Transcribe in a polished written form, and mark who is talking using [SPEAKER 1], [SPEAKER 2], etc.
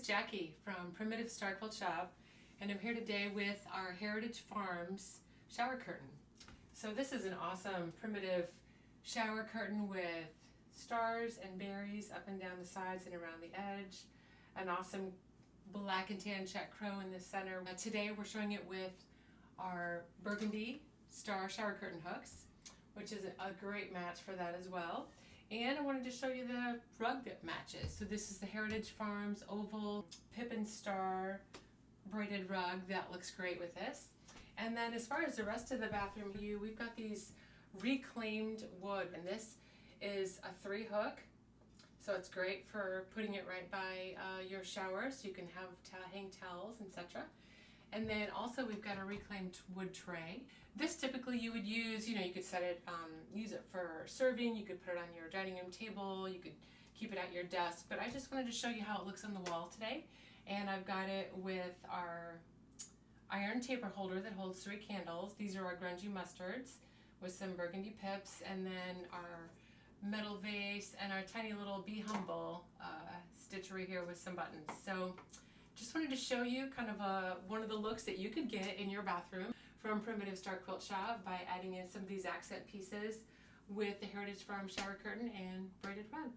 [SPEAKER 1] is Jackie from Primitive Star Quilt Shop, and I'm here today with our Heritage Farms shower curtain. So this is an awesome primitive shower curtain with stars and berries up and down the sides and around the edge. An awesome black and tan check crow in the center. Today we're showing it with our burgundy star shower curtain hooks, which is a great match for that as well. And I wanted to show you the rug that matches. So this is the Heritage Farms oval Pippin Star braided rug that looks great with this. And then as far as the rest of the bathroom view, we've got these reclaimed wood, and this is a 3-hook. So it's great for putting it right by your shower, so you can have hang towels, etc. And then also we've got a reclaimed wood tray. This typically you would use, you could set it, use it for serving, you could put it on your dining room table, you could keep it at your desk, but I just wanted to show you how it looks on the wall today. And I've got it with our iron taper holder that holds 3 candles. These are our grungy mustards with some burgundy pips, and then our metal vase and our tiny little Be Humble stitchery here with some buttons. So just wanted to show you kind of one of the looks that you could get in your bathroom from Primitive Star Quilt Shop by adding in some of these accent pieces with the Heritage Farm shower curtain and braided rug.